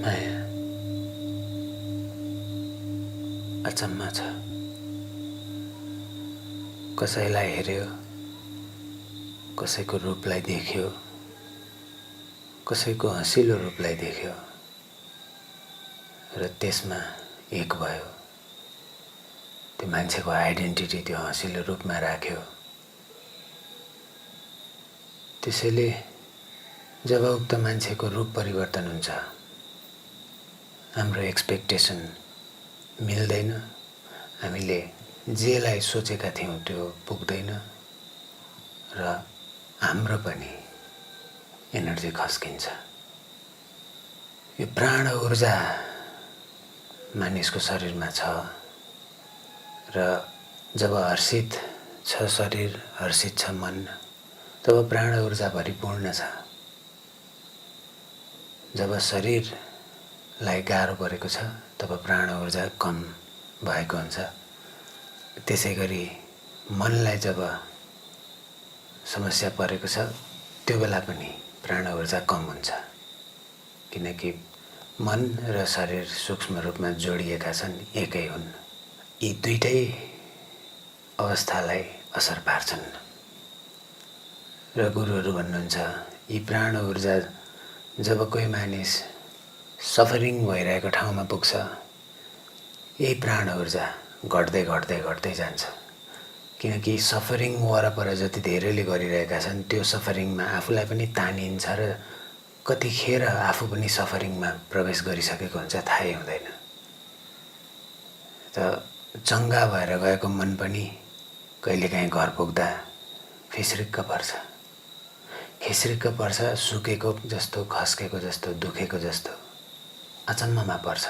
माया अचम्म छ। कसैलाई हेर्यो, कसैको रूपलाई देख्यो, कसैको हँसिलो रूपलाई देख्यो र त्यसमा एक भयो। त्यो मान्छेको आइडेन्टिटी त्यो हँसिलो रूपमा राख्यो। त्यसैले जब उक्त मान्छेको रूप परिवर्तन हुन्छ, हाम्रो एक्सपेक्टेसन मिल्दैन। हामीले जेलाई सोचेका थियौँ त्यो पुग्दैन र हाम्रो पनि एनर्जी खस्किन्छ। यो प्राण ऊर्जा मानिसको शरीरमा छ र जब हर्षित छ शरीर, हर्षित छ मन, तब प्राण ऊर्जा परिपूर्ण छ। जब शरीरलाई गाह्रो परेको छ तब प्राण ऊर्जा कम भएको हुन्छ। त्यसै गरी मनलाई जब समस्या परेको छ त्यो बेला पनि प्राण ऊर्जा कम हुन्छ, किनकि मन र शरीर सूक्ष्म रूपमा जोडिएका छन्, एकै हुन्। यी दुईटै अवस्थालाई असर पार्छन् र गुरुहरू भन्नुहुन्छ यी प्राण ऊर्जा जब कोही मानिस सफरिङ भइरहेको ठाउँमा पुग्छ, यही प्राण ऊर्जा घट्दै घट्दै घट्दै जान्छ। किनकि सफरिङ वरपर जति धेरैले गरिरहेका छन् त्यो सफरिङमा आफूलाई पनि तानिन्छ र कतिखेर आफू पनि सफरिङमा प्रवेश गरिसकेको हुन्छ थाहै हुँदैन। त चङ्गा भएर गएको मन पनि कहिलेकाहीँ घर पुग्दा फिस्रिक्क पर्छ, खिस्रिक्क पर्छ, सुकेको जस्तो, खस्केको जस्तो, दुखेको जस्तो अचम्ममा पर्छ।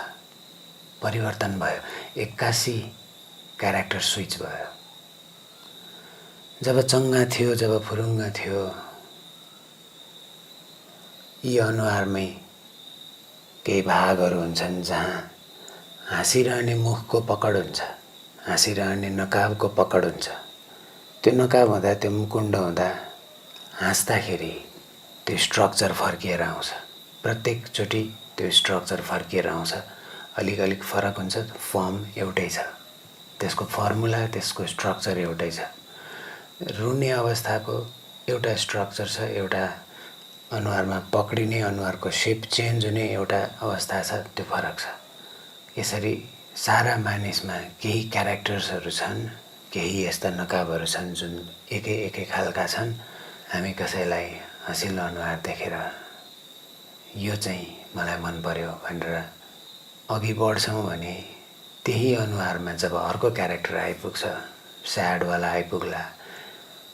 परिवर्तन भयो, एक्कासी क्यारेक्टर स्विच भयो। जब चङ्गा थियो, जब फुरुङ्ग थियो, यी अनुहारमै केही भागहरू हुन्छन् जहाँ हाँसिरहने मुखको पकड हुन्छ, हाँसिरहने नकाबको पकड हुन्छ। त्यो नकाब हुँदा, त्यो मुकुण्ड हुँदा हाँस्दाखेरि त्यो स्ट्रक्चर फर्किएर आउँछ। प्रत्येकचोटि त्यो स्ट्रक्चर फर्किएर आउँछ। अलिक अलिक फरक हुन्छ, फर्म एउटै छ, त्यसको फर्मुला, त्यसको स्ट्रक्चर एउटै छ। रुने अवस्थाको एउटा स्ट्रक्चर छ, एउटा अनुहारमा पक्रिने, अनुहारको सेप चेन्ज हुने एउटा अवस्था छ, त्यो फरक छ। यसरी सारा मानिसमा केही क्यारेक्टर्सहरू छन्, केही यस्ता नकाबहरू छन् जुन एकै एकै खालका छन्। हामी कसैलाई हँसिलो अनुहार देखेर यो चाहिँ मलाई मन पर्यो भनेर अघि बढ्छौँ भने त्यही अनुहारमा जब अर्को क्यारेक्टर आइपुग्छ, स्याडवाला आइपुग्ला,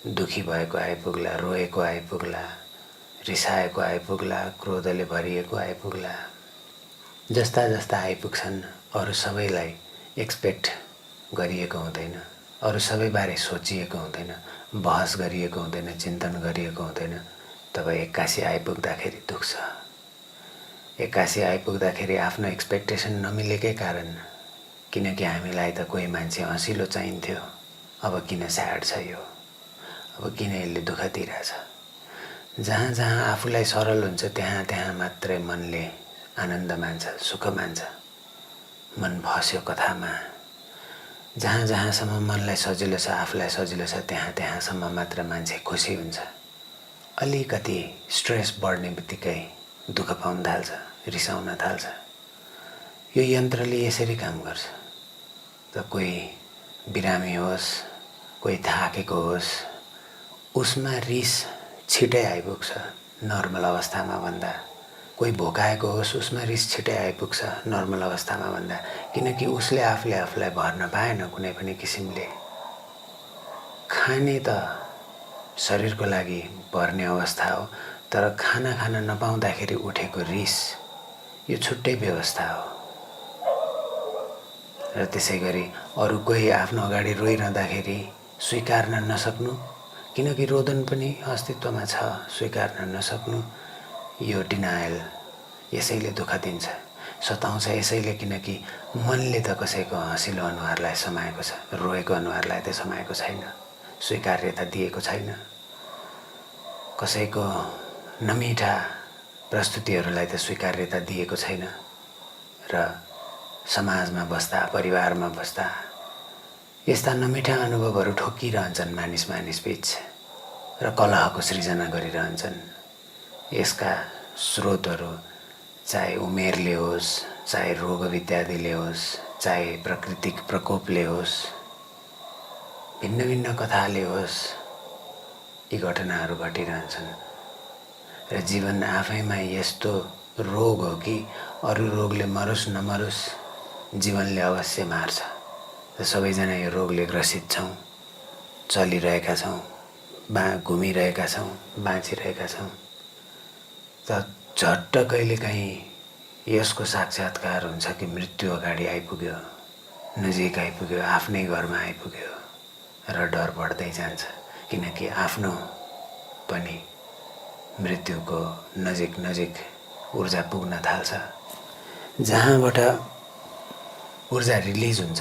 दुखी भएको आइपुग्ला, रोएको आइपुग्ला, रिसाएको आइपुग्ला, क्रोधले भरिएको आइपुग्ला, जस्ता जस्ता आइपुग्छन् अरू सबैलाई एक्सपेक्ट गरिएको हुँदैन, अरू सबैबारे सोचिएको हुँदैन, बहस गरिएको हुँदैन, चिन्तन गरिएको हुँदैन। तब एक्कासी आइपुग्दाखेरि दुख्छ। एक्कासी आइपुग्दाखेरि आफ्नो एक्सपेक्टेसन नमिलेकै कारण, किनकि हामीलाई त कोही मान्छे हँसिलो चाहिन्थ्यो, अब किन स्याड छ यो, अब किन यसले दुःख दिइरहेछ। जहाँ जहाँ आफूलाई सरल हुन्छ त्यहाँ त्यहाँ मात्रै मनले आनन्द मान्छ, सुख मान्छ। मन फस्यो कथामा। जहाँ जहाँसम्म मनलाई सजिलो छ, आफूलाई सजिलो छ, त्यहाँ त्यहाँसम्म मात्र मान्छे खुसी हुन्छ। अलिकति स्ट्रेस बढ्ने बित्तिकै दुःख पाउन थाल्छ, रिसाउन थाल्छ। यो यन्त्रले यसरी काम गर्छ। त कोही बिरामी होस्, कोही थाकेको होस्, उसमा रिस छिटै आइपुग्छ नर्मल अवस्थामा भन्दा। कोही भोकाएको होस्, उसमा रिस छिटै आइपुग्छ नर्मल अवस्थामा भन्दा, किनकि उसले आफूलाई भर्न पाएन कुनै पनि किसिमले। खाने त शरीरको लागि पर्ने अवस्था हो, तर खाना खान नपाउँदाखेरि उठेको रिस यो छुट्टै व्यवस्था हो। र त्यसै गरी अरू कोही आफ्नो अगाडि रोइरहँदाखेरि स्वीकार्न नसक्नु, किनकि रोदन पनि अस्तित्वमा छ, स्वीकार्न नसक्नु, यो डिनायल यसैले दुःख दिन्छ, सताउँछ यसैले। किनकि मनले त कसैको हँसिलो अनुहारलाई समाएको छ, रोएको अनुहारलाई त समाएको छैन, स्वीकार्यता दिएको छैन। कसैको नमिठा प्रस्तुतिहरूलाई त स्वीकार्यता दिएको छैन। र समाजमा बस्दा, परिवारमा बस्दा यस्ता नमिठा अनुभवहरू ठोकिरहन्छन् मानिस बीच र कलहको सृजना गरिरहन्छन्। यसका स्रोतहरू चाहे उमेरले होस्, चाहे रोग व्याधिले होस्, चाहे प्राकृतिक प्रकोपले होस्, भिन्न भिन्न कथाले होस्, यी घटनाहरू घटिरहन्छन्। र जीवन आफैमा यस्तो रोग हो कि अरू रोगले मरोस् नमरोस्, जीवनले अवश्य मार्छ। र सबैजना यो रोगले ग्रसित छौँ, चलिरहेका छौँ, घुमिरहेका छौँ, बाँचिरहेका छौँ। त झट्ट कहिलेकाहीँ यसको साक्षात्कार हुन्छ कि मृत्यु अगाडि आइपुग्यो, नजिक आइपुग्यो, आफ्नै घरमा आइपुग्यो र डर बढ्दै जान्छ। किनकि आफ्नो पनि मृत्युको नजिक नजिक ऊर्जा पुग्न थाल्छ। जहाँबाट ऊर्जा रिलिज हुन्छ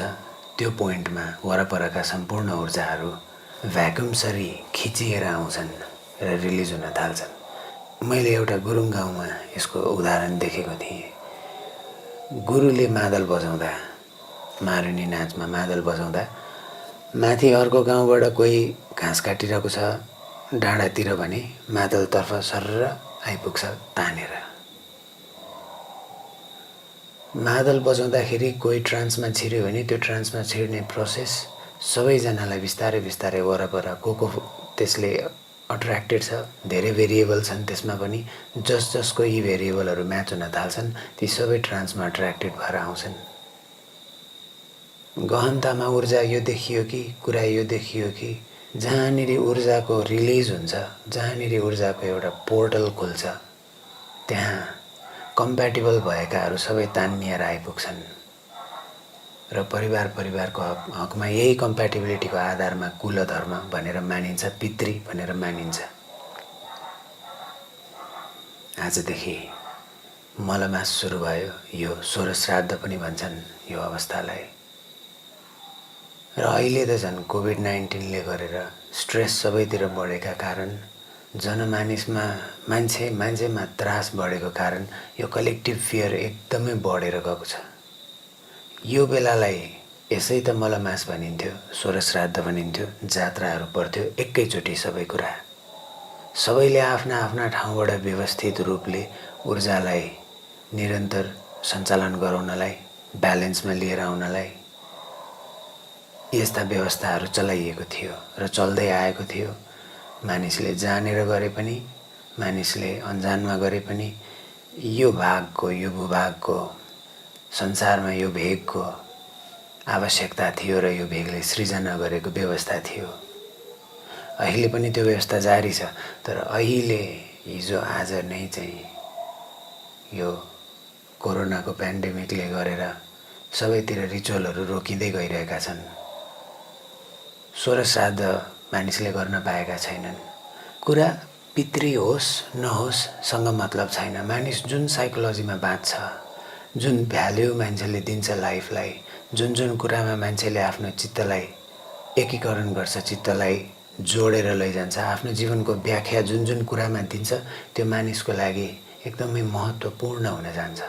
त्यो पोइन्टमा वरपरका सम्पूर्ण ऊर्जाहरू भ्याकुमसरी खिचिएर आउँछन् र रिलिज हुन थाल्छन्। मैले एउटा गुरुङ गाउँमा यसको उदाहरण देखेको थिएँ। गुरुले मादल बजाउँदा, मारुनी नाचमा मादल बजाउँदा माथि अर्को गाउँबाट कोही घाँस काटिरहेको छ डाँडातिर भने मादलतर्फ सर्र आइपुग्छ तानेर। मादल बजाउँदाखेरि कोही ट्रान्समा छिर्यो भने त्यो ट्रान्समा छिर्ने प्रोसेस सबैजनालाई बिस्तारै बिस्तारै वरपर को त्यसले अट्र्याक्टेड छ, धेरै भेरिएबल छन् त्यसमा पनि। जसको यी भेरिएबलहरू म्याच हुन थाल्छन् ती सबै ट्रान्समा अट्र्याक्टेड भएर आउँछन्। गहनतामा ऊर्जा यो देखियो कि कुरा यो देखियो कि जहाँनिर ऊर्जाको रिलिज हुन्छ, जहाँनिर ऊर्जाको एउटा पोर्टल खुल्छ, त्यहाँ कम्प्याटिबल भएकाहरू सबै तानिएर आइपुग्छन्। र परिवारको हकमा यही कम्प्याटिबिलिटीको आधारमा कुलधर्म भनेर मानिन्छ, पितृ भनेर मानिन्छ। आजदेखि मलमास सुरु भयो। यो 16 श्राद्ध पनि भन्छन् यो अवस्थालाई। र अहिले त झन् कोभिड-19ले गरेर स्ट्रेस सबैतिर बढेका कारण, जनमानिसमा मान्छेमा त्रास बढेको कारण यो कलेक्टिभ फियर एकदमै बढेर गएको छ। यो बेलालाई यसै त मलमास भनिन्थ्यो, 16 श्राद्ध भनिन्थ्यो, जात्राहरू पर्थ्यो एकैचोटि सबै कुरा। सबैले आफ्ना आफ्ना ठाउँबाट व्यवस्थित रूपले ऊर्जालाई निरन्तर सञ्चालन गराउनलाई, ब्यालेन्समा लिएर आउनलाई यस्ता व्यवस्थाहरू चलाइएको थियो र चल्दै आएको थियो। मानिसले जानेर गरे पनि, मानिसले अनजानमा गरे पनि यो भागको, यो भूभागको, संसारमा यो भेगको आवश्यकता थियो र यो भेगले सृजना गरेको व्यवस्था थियो। अहिले पनि त्यो व्यवस्था जारी छ। तर अहिले हिजो आज नै चाहिँ यो कोरोनाको पेन्डेमिकले गरेर सबैतिर रिचुअलहरू रोकिँदै गइरहेका छन्। 16 श्राद्ध मानिसले गर्न पाएका छैनन्। कुरा पितृ होस् नहोस् सँग मतलब छैन। मानिस जुन साइकोलोजीमा बाँच्छ, जुन भ्याल्यु मान्छेले दिन्छ लाइफलाई, जुन कुरामा मान्छेले आफ्नो चित्तलाई एकीकरण गर्छ, चित्तलाई जोडेर लैजान्छ, आफ्नो जीवनको व्याख्या जुन कुरामा दिन्छ त्यो मानिसको लागि एकदमै महत्त्वपूर्ण हुन जान्छ।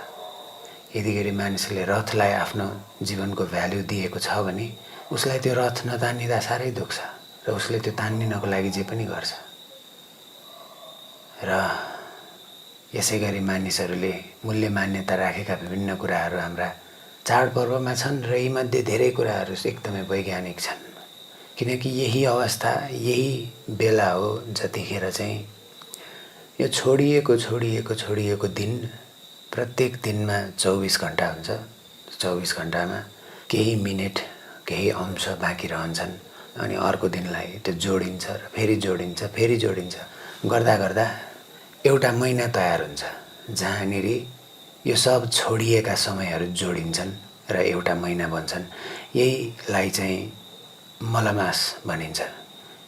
यतिखेर मानिसले रथलाई आफ्नो जीवनको भ्याल्यु दिएको छ भने उसलाई त्यो रथ नतान्निदा साह्रै दुख्छ र उसले त्यो तान्निनको लागि जे पनि गर्छ। र यसै गरी मानिसहरूले मूल्य मान्यता राखेका विभिन्न कुराहरू हाम्रा चाडपर्वमा छन् र यीमध्ये धेरै कुराहरू एकदमै वैज्ञानिक छन्। किनकि यही अवस्था, यही बेला हो जतिखेर चाहिँ यो छोडिएको दिन, प्रत्येक दिनमा 24 घण्टा हुन्छ। 24 घण्टामा केही मिनेट, केही अंश बाँकी रहन्छन् अनि अर्को दिनलाई त्यो जोडिन्छ र फेरि जोडिन्छ गर्दा गर्दा एउटा महिना तयार हुन्छ, जहाँनिर यो सब छोडिएका समयहरू जोडिन्छन् र एउटा महिना बन्छन्। यहीलाई चाहिँ मलमास भनिन्छ।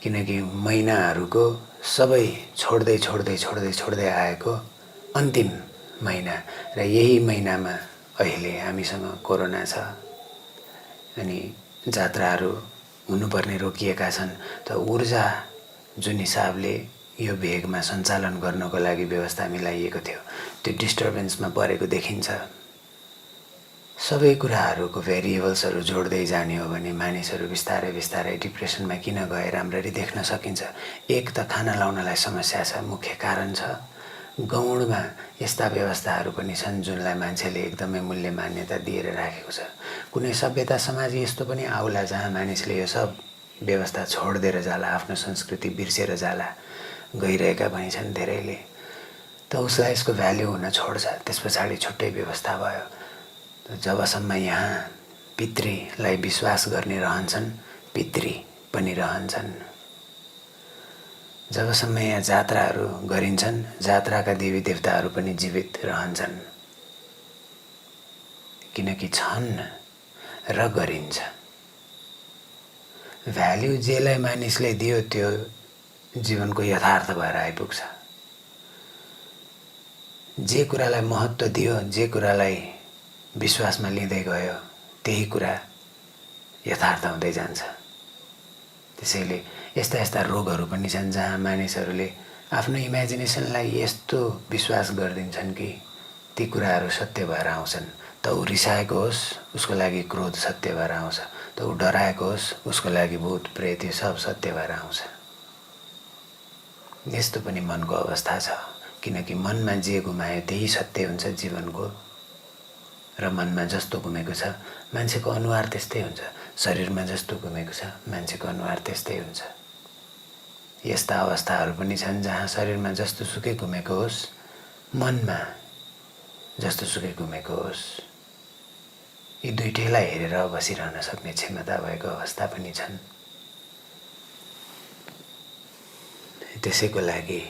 किनकि महिनाहरूको सबै छोड्दै आएको अन्तिम महिना र यही महिनामा अहिले हामीसँग कोरोना छ अनि जात्राहरू हुनुपर्ने रोकिएका छन्। त ऊर्जा जुन हिसाबले यो भेगमा सञ्चालन गर्नको लागि व्यवस्था मिलाइएको थियो त्यो डिस्टर्बेन्समा परेको देखिन्छ। सबै कुराहरूको भेरिएबल्सहरू जोड्दै जाने हो भने मानिसहरू बिस्तारै बिस्तारै डिप्रेसनमा किन गए राम्ररी देख्न सकिन्छ। एक त खाना लाउनलाई समस्या छ, मुख्य कारण छ। गौडमा यस्ता व्यवस्थाहरू पनि छन् जुनलाई मान्छेले एकदमै मूल्य मान्यता दिएर राखेको छ। कुनै सभ्यता समाज यस्तो पनि आउला जहाँ मानिसले यो सब व्यवस्था छोडिदिएर जाला, आफ्नो संस्कृति बिर्सेर जाला, गइरहेका पनि छन् धेरैले। त उसलाई यसको भ्याल्यु हुन छोड्छ। त्यस पछाडि छुट्टै व्यवस्था भयो। जबसम्म यहाँ पितृलाई विश्वास गर्ने रहन्छन्, पितृ पनि रहन्छन्। जबसम्म यहाँ जात्राहरू गरिन्छन्, जात्राका देवी देवताहरू पनि जीवित रहन्छन्, किनकि छन् र गरिन्छ। भ्याल्यु जेलाई मानिसले दियो त्यो जीवनको यथार्थ भएर आइपुग्छ। जे कुरालाई महत्त्व दियो, जे कुरालाई विश्वासमा लिँदै गयो, त्यही कुरा यथार्थ हुँदै जान्छ। त्यसैले यस्ता यस्ता रोगहरू पनि छन् जहाँ मानिसहरूले आफ्नो इमेजिनेसनलाई यस्तो विश्वास गरिदिन्छन् कि ती कुराहरू सत्य भएर आउँछन्। त ऊ रिसाएको होस् उसको लागि क्रोध सत्य भएर आउँछ, त ऊ डराएको होस् उसको लागि भूत प्रेत यो सब सत्य भएर आउँछ। यस्तो पनि मनको अवस्था छ, किनकि मनमा जे गुमायो त्यही सत्य हुन्छ जीवनको। र मनमा जस्तो घुमेको छ मान्छेको अनुहार त्यस्तै हुन्छ, शरीरमा जस्तो घुमेको छ मान्छेको अनुहार त्यस्तै हुन्छ। यस्ता अवस्थाहरू पनि छन् जहाँ शरीरमा जस्तो सुकै घुमेको होस्, मनमा जस्तो सुकै घुमेको होस्, यी दुईटैलाई हेरेर बसिरहन सक्ने क्षमता भएको अवस्था पनि छन्। त्यसैको लागि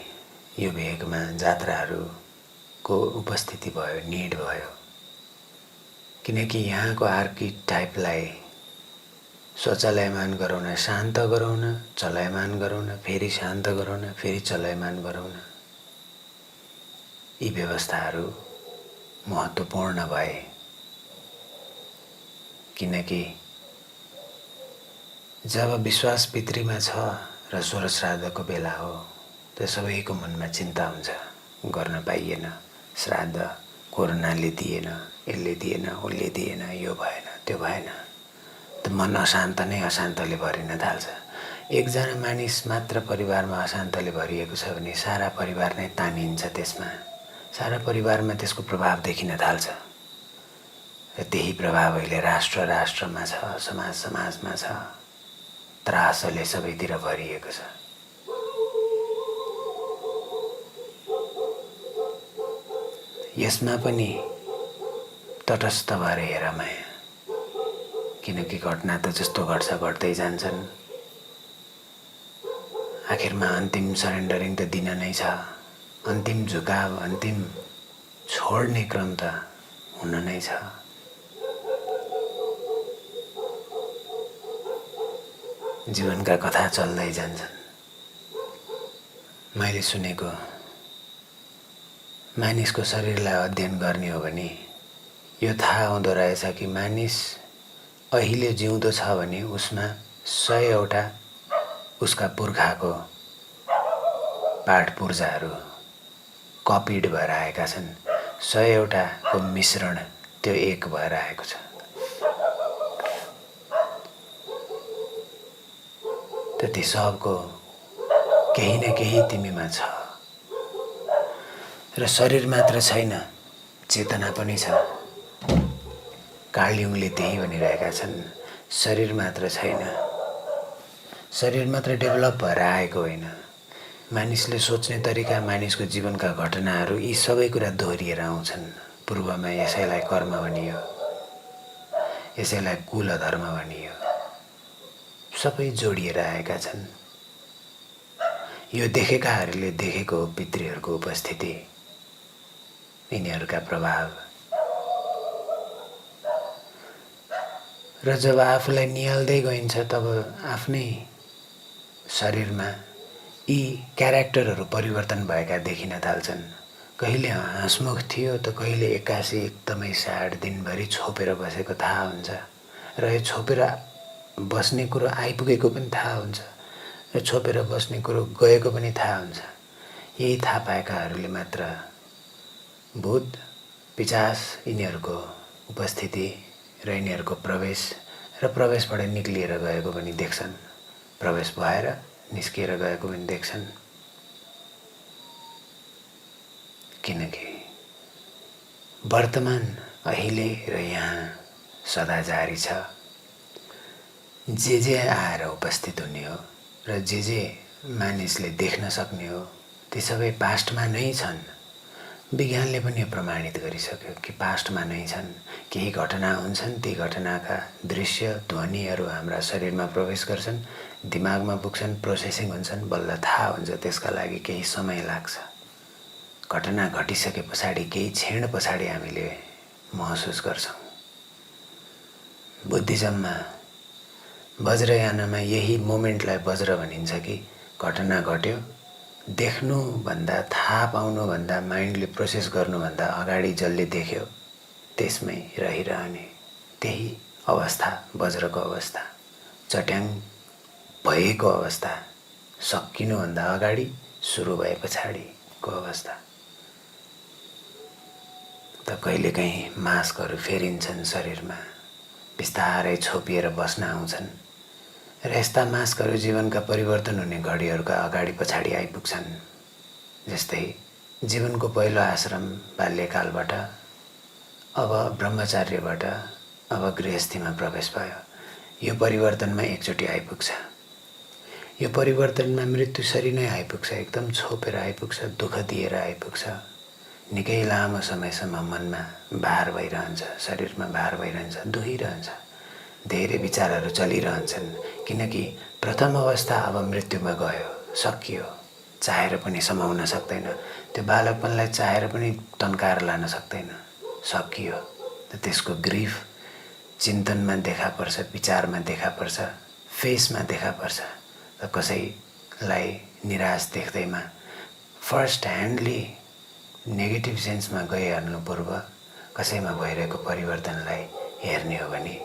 यो भेगमा जात्राहरूको उपस्थिति भयो, निड भयो। किनकि यहाँको आर्किटाइपलाई स्वचलयमान गराउन, शान्त गराउन, चलयमान गराउन, फेरि शान्त गराउन, फेरि चलयमान गराउन, यी व्यवस्थाहरू महत्त्वपूर्ण भए। किनकि जब विश्वास पितृमा छ र स्वर श्राद्धको बेला हो, त सबैको मनमा चिन्ता हुन्छ, गर्न पाइएन श्राद्ध, कोरोनाले दिएन, यसले दिएन, उसले दिएन, यो भएन, त्यो भएन। त मन अशान्त नै अशान्तले भरिन थाल्छ। एकजना मानिस मात्र परिवारमा अशान्तले भरिएको छ भने सारा परिवार नै तानिन्छ त्यसमा, सारा परिवारमा त्यसको प्रभाव देखिन थाल्छ। र त्यही प्रभाव अहिले राष्ट्र राष्ट्रमा छ, समाज समाजमा छ, त्रासले सबैतिर भरिएको छ। यसमा पनि तटस्थ भएर हेर माया, किनकि घटना त जस्तो घट्छ घट्दै जान्छन्। आखिरमा अन्तिम सरेन्डरिङ त दिन नै छ, अन्तिम झुकाव, अन्तिम छोड्ने क्रम त हुन नै छ। जीवनका कथा चल्दै जान्छन्। मैले सुनेको मानिसको शरीरलाई अध्ययन गर्ने हो भने यो थाहा हुँदो रहेछ कि मानिस अहिले जिउँदो छ भने उसमा 100वटा उसका पुर्खाको पाठ पूर्जाहरू कपिड भएर आएका छन्। 100वटाको मिश्रण त्यो एक भएर आएको छ। त ती सबको केही न केही तिमीमा छ। र शरीर मात्र छैन, चेतना पनि छ। कार्ल युङले त्यही भनिरहेका छन्, शरीर मात्र छैन, शरीर मात्र डेभलप भएर आएको होइन, मानिसले सोच्ने तरिका, मानिसको जीवनका घटनाहरू यी सबै कुरा दोहोरिएर आउँछन्। पूर्वमा यसैलाई कर्म भनियो, यसैलाई कुल धर्म भनियो, सबै जोडिएर आएका छन्। यो देखेकाहरूले देखेको पितृहरूको उपस्थिति, यिनीहरूका प्रभाव। र जब आफूलाई निहाल्दै गइन्छ तब आफ्नै शरीरमा यी क्यारेक्टरहरू परिवर्तन भएका देखिन थाल्छन्। कहिले हाँसमुख थियो त कहिले एक्कासी एकदमै स्याड, दिनभरि छोपेर बसेको थाहा हुन्छ। र यो छोपेर बस्ने कुरो आइपुगेको पनि थाहा हुन्छ, र छोपेर बस्ने कुरो गएको पनि थाहा हुन्छ। यही थाहा पाएकाहरूले मात्र भूत पिशाच यिनीहरूको उपस्थिति र यिनीहरूको प्रवेश र प्रवेशबाट निक्लिएर गएको पनि देख्छन्, प्रवेश भएर निस्किएर गएको पनि देख्छन्। किनकि वर्तमान अहिले र यहाँ सदा जारी छ। जे आएर उपस्थित हुने हो र जे मानिसले देख्न सक्ने हो ती सबै पास्टमा नै छन्। विज्ञानले पनि यो प्रमाणित गरिसक्यो कि पास्टमा नै छन्। केही घटना हुन्छन्, ती घटनाका दृश्य ध्वनिहरू हाम्रा शरीरमा प्रवेश गर्छन्, दिमागमा पुग्छन्, प्रोसेसिङ हुन्छन्, बल्ल थाहा हुन्छ। त्यसका लागि केही समय लाग्छ। घटना घटिसके पछाडि केही क्षण पछाडि हामीले महसुस गर्छौँ। बुद्धिज्ममा वज्रयानमा यही मोमेन्टलाई वज्र भनिन्छ कि घटना घट्यो, देख्नुभन्दा थाहा पाउनुभन्दा माइन्डले प्रोसेस गर्नुभन्दा अगाडि जसले देख्यो त्यसमै रहिरहने, त्यही अवस्था वज्रको अवस्था, चट्याङ भएको अवस्था, सकिनुभन्दा अगाडि सुरु भए पछाडिको अवस्था। त कहिलेकाहीँ मास्कहरू फेरिन्छन् शरीरमा, बिस्तारै छोपिएर बस्न आउँछन् र यस्ता मास्कहरू जीवनका परिवर्तन हुने घडीहरूका अगाडि पछाडि आइपुग्छन्। जस्तै जीवनको पहिलो आश्रम बाल्यकालबाट अब ब्रह्मचार्यबाट अब गृहस्थीमा प्रवेश भयो। यो परिवर्तनमा एकचोटि आइपुग्छ। यो परिवर्तनमा मृत्युसरी नै आइपुग्छ, एकदम छोपेर आइपुग्छ, दुःख दिएर आइपुग्छ। निकै लामो समयसम्म मनमा भार भइरहन्छ, शरीरमा भार भइरहन्छ, दुखिरहन्छ, धेरै विचारहरू चलिरहन्छन्। किनकि प्रथम अवस्था अब मृत्युमा गयो, सकियो, चाहेर पनि समाउन सक्दैन। त्यो बालकपनलाई चाहेर पनि तन्काएर लान सक्दैन, सकियो। त त्यसको ग्रिफ चिन्तनमा देखा पर्छ, विचारमा देखा पर्छ, फेसमा देखा पर्छ। त कसैलाई निराश देख्दैमा फर्स्ट ह्यान्डली नेगेटिभ सेन्समा गइहाल्नु पूर्व कसैमा भइरहेको परिवर्तनलाई हेर्ने हो भने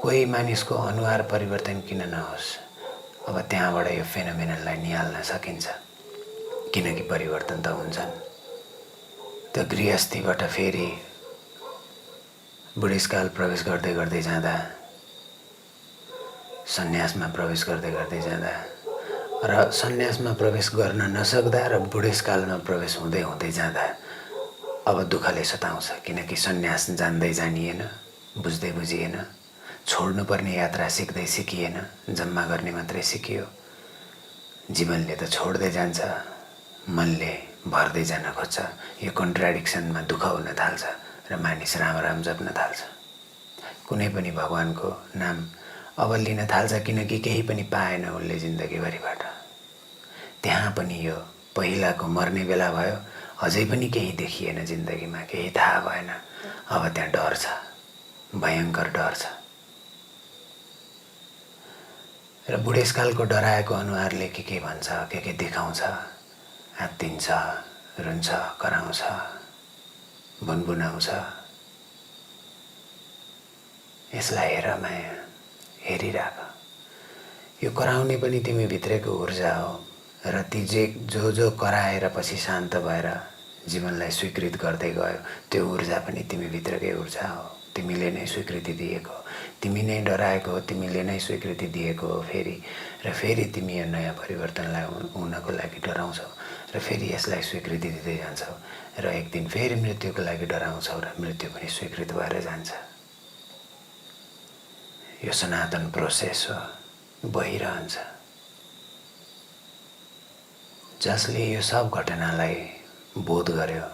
कोही मानिसको अनुहार परिवर्तन किन नहोस्, अब त्यहाँबाट यो फेनोमेननलाई निहाल्न सकिन्छ। किनकि परिवर्तन त हुन्छन्। त्यो गृहस्थीबाट फेरि बुढेसकाल प्रवेश गर्दै गर्दै जाँदा, सन्यासमा प्रवेश गर्दै गर्दै जाँदा र सन्यासमा प्रवेश गर्न नसक्दा र बुढेसकालमा प्रवेश हुँदै हुँदै जाँदा अब दुःखले सताउँछ। किनकि सन्यास जान्दै जानिएन, बुझ्दै बुझिएन, छोड्नुपर्ने यात्रा सिक्दै सिकिएन, जम्मा गर्ने मात्रै सिकियो। जीवनले त छोड्दै जान्छ, मनले भर्दै जान खोज्छ। यो कन्ट्राडिक्सनमा दुःख हुन थाल्छ र मानिस राम राम जप्न थाल्छ। कुनै पनि भगवानको नाम अब लिन थाल्छ, किनकि केही पनि पाएन उसले जिन्दगीभरिबाट। त्यहाँ पनि यो पहिलाको मर्ने बेला भयो, अझै पनि केही देखिएन जिन्दगीमा, केही थाहा भएन। अब त्यहाँ डर छ, भयङ्कर डर छ। र बुढेसकालको डराएको अनुहारले के भन्छ, के देखाउँछ, आत्तिन्छ, रुन्छ, कराउँछ, बुनबुनाउँछ। यसलाई हेर माया, हेरिराख। यो कराउने पनि तिमी भित्रको ऊर्जा हो र ती जो कराएर पछि शान्त भएर जीवनलाई स्वीकृत गर्दै गयो, त्यो ऊर्जा पनि तिमी भित्रकै ऊर्जा हो। तिमीले नै स्वीकृति दिएको हो, तिमी नै डराएको हो, तिमीले नै स्वीकृति दिएको हो। फेरि तिमी यो नयाँ परिवर्तनलाई हुनको लागि डराउँछौ र फेरि यसलाई स्वीकृति दिँदै जान्छौ र एक दिन फेरि मृत्युको लागि डराउँछौ र मृत्यु पनि स्वीकृत भएर जान्छ। यो सनातन प्रोसेस हो, भइरहन्छ। जसले यो सब घटनालाई बोध गर्यो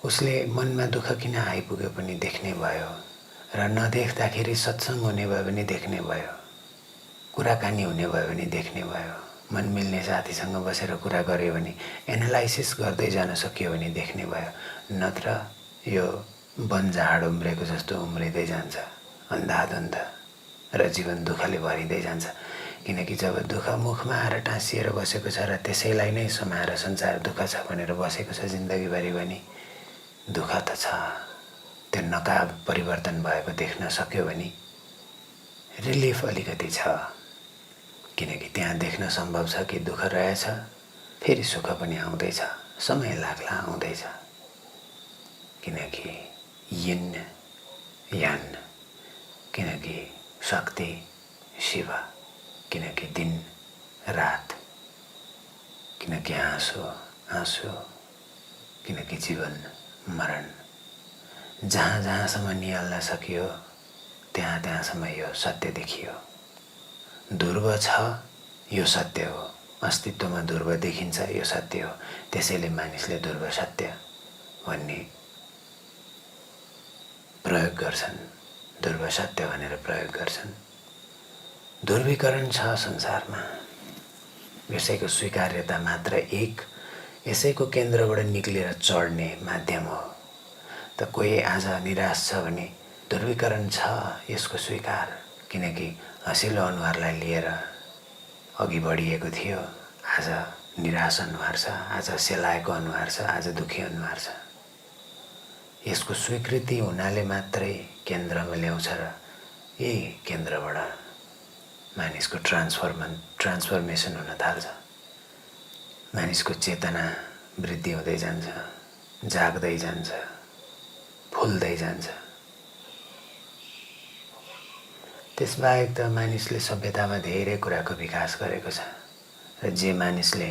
उसले मनमा दुःख किन आइपुग्यो पनि देख्ने भयो र नदेख्दाखेरि सत्संग हुने भयो भने देख्ने भयो, कुराकानी हुने भयो भने देख्ने भयो, मन मिल्ने साथीसँग बसेर कुरा गर्यो भने, एनालाइसिस गर्दै जान सक्यो भने देख्ने भयो। नत्र यो वनझाड उम्रेको जस्तो उम्रिँदै जान्छ, अन्धाधुन्ध, र जीवन दुःखले भरिँदै जान्छ। किनकि जब दुःख मुखमा आएर टाँसिएर बसेको छ र त्यसैलाई नै समाएर संसार दुःख छ भनेर बसेको छ जिन्दगीभरि भने दुःख त छ। त्यो नकाब परिवर्तन भएको देख्न सक्यो भने रिलिफ अलिकति छ। किनकि त्यहाँ देख्न सम्भव छ कि दुःख रहेछ, फेरि सुख पनि आउँदैछ, समय लाग्ला आउँदैछ। किनकि यिन यान, किनकि शक्ति शिव, किनकि दिन रात, किनकि आँसु आँसु, किनकि जीवन मरण। जहाँ जहाँसम्म निहाल्न सकियो त्यहाँ त्यहाँसम्म यो सत्य देखियो। ध्रुव छ यो सत्य हो, अस्तित्वमा ध्रुव देखिन्छ यो सत्य हो। त्यसैले मानिसले ध्रुव सत्य भन्ने प्रयोग गर्छन्, ध्रुव सत्य भनेर प्रयोग गर्छन्। ध्रुवीकरण छ संसारमा, यसैको स्वीकार्यता मात्र एक यसैको केन्द्रबाट निक्लेर चढ्ने माध्यम हो। त कोही आज निराश छ भने ध्रुवीकरण छ यसको स्वीकार, किनकि हँसिलो अनुहारलाई लिएर अघि बढिएको थियो, आज निराश अनुहार छ, आज सेलाएको अनुहार छ, आज दुखी अनुहार छ। यसको स्वीकृति हुनाले मात्रै केन्द्रमा ल्याउँछ र यही केन्द्रबाट मानिसको ट्रान्सफर्मेसन हुन थाल्छ। मानिसको चेतना वृद्धि हुँदै जान्छ, जाग्दै जान्छ, फुल्दै जान्छ। त्यसबाहेक त मानिसले सभ्यतामा धेरै कुराको विकास गरेको छ र जे मानिसले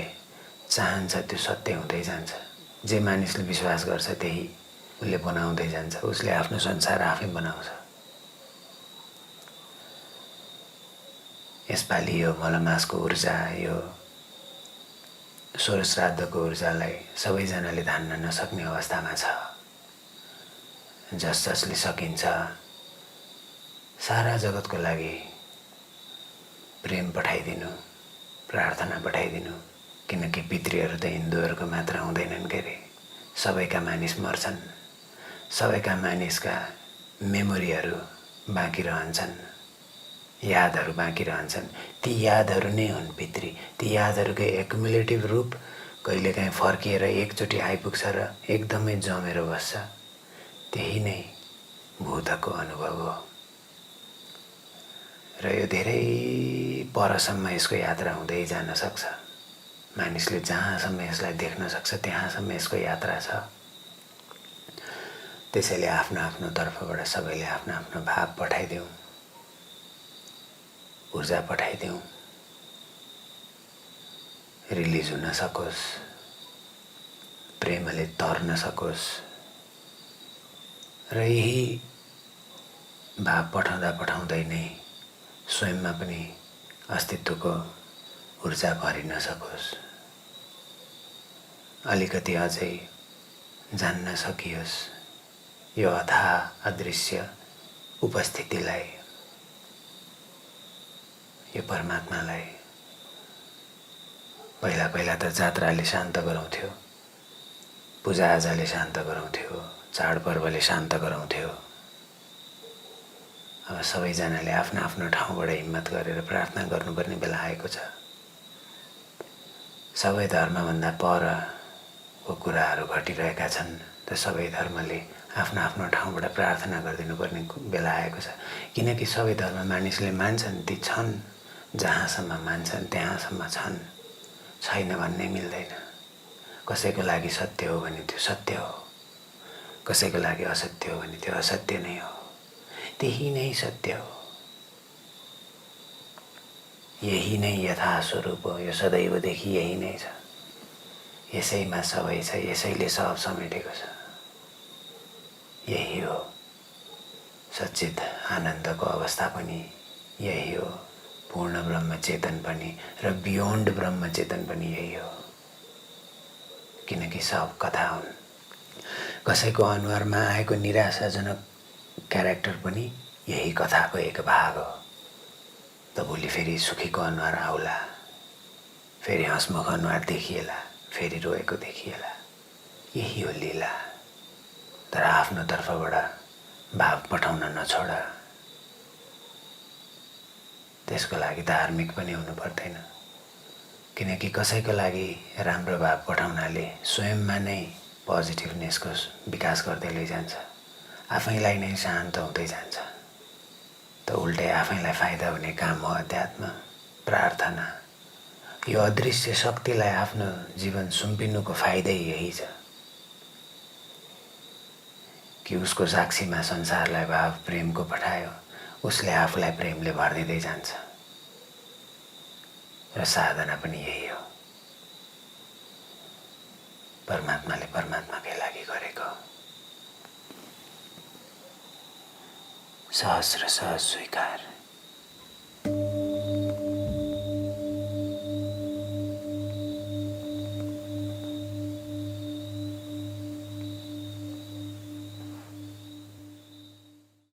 चाहन्छ त्यो सत्य हुँदै जान्छ। जे मानिसले विश्वास गर्छ त्यही उसले बनाउँदै जान्छ, उसले आफ्नो संसार आफै बनाउँछ। यसपालि यो मलमासको ऊर्जा, यो सोह्र ऊर्जालाई सबैजनाले धान्न नसक्ने अवस्थामा छ। जसले सकिन्छ सारा जगतको लागि प्रेम पठाइदिनु, प्रार्थना पठाइदिनु, किनकि पितृहरू त हिन्दूहरूको मात्र हुँदैनन् के अरे। सबैका मानिस मर्छन्, सबैका मानिसका मेमोरीहरू बाँकी रहन्छन्, यादहरू बाँकी रहन्छन्। ती यादहरू नै हुन् पितृ। ती यादहरूकै एक्युमुलेटिभ रूप कहिलेकाहीँ फर्किएर एकचोटि आइपुग्छ र एकदमै जमेर बस्छ। त्यही नै भूतको अनुभव हो र यो धेरै परसम्म यसको यात्रा हुँदै जान सक्छ। मानिसले जहाँसम्म यसलाई देख्न सक्छ त्यहाँसम्म यसको यात्रा छ। त्यसैले आफ्नो आफ्नो तर्फबाट सबैले आफ्नो आफ्नो भाव पठाइदेऊ, ऊर्जा पठाइदेऊ, रिलिज हुन सकोस्, प्रेमले तर्न सकोस्। र यही भाव पठाउँदा पठाउँदै नै स्वयंमा पनि अस्तित्वको ऊर्जा भरिन सकोस्, अलिकति अझै जान्न सकियोस् यो अथाह अदृश्य उपस्थितिलाई, यो परमात्मालाई। पहिला पहिला त जात्राले शान्त गराउँथ्यो, पूजाआजाले शान्त गराउँथ्यो, चाडपर्वले शान्त गराउँथ्यो। अब सबैजनाले आफ्नो आफ्नो ठाउँबाट हिम्मत गरेर प्रार्थना गर्नुपर्ने बेला आएको छ। सबै धर्मभन्दा परको कुराहरू घटिरहेका छन्, त सबै धर्मले आफ्नो आफ्नो ठाउँबाट प्रार्थना गरिदिनुपर्ने बेला आएको छ। किनकि सबै धर्म मानिसले मान्छन्, ती छन्, जहाँसम्म मान्छन् त्यहाँसम्म छन्, छैन भन्ने मिल्दैन। कसैको लागि सत्य हो भने त्यो सत्य हो, कसैको लागि असत्य हो भने त्यो असत्य नै हो। त्यही नै सत्य हो, यही नै यथास्वरूप हो। यो सदैवदेखि यही नै छ, यसैमा सबै छ, यसैले सब समेटेको छ। यही हो सच्चित आनन्दको अवस्था पनि, यही हो पूर्ण ब्रह्म चेतन पनि र बियोन्ड ब्रह्म चेतन पनि यही हो। किनकि सब कथा हुन्। कसैको अनुहारमा आएको निराशाजनक क्यारेक्टर पनि यही कथाको एक भाग हो। त भोलि फेरि सुखीको अनुहार आउला, फेरि हँसमुख अनुहार देखिएला, फेरि रोएको देखिएला। यही हो लीला। तर आफ्नो तर्फबाट भाव पठाउन नछोड। त्यसको लागि धार्मिक पनि हुनु पर्दैन, किनकि कसैको लागि राम्रो भाव पठाउनाले स्वयंमा नै पोजिटिभनेसको विकास गर्दै लैजान्छ, आफैलाई नै शान्त हुँदै जान्छ। त उल्टै आफैलाई फाइदा हुने काम हो अध्यात्म, प्रार्थना। यो अदृश्य शक्तिलाई आफ्नो जीवन सुम्पिनुको फाइदै यही छ। कि उसको साक्षीमा संसारलाई भाव प्रेमको पठायो, उसले आफूलाई प्रेमले भरिदिँदै जान्छ। र साधना पनि यही हो, परमात्माले परमात्माकै लागि गरेको। सहज र सहज स्वीकार।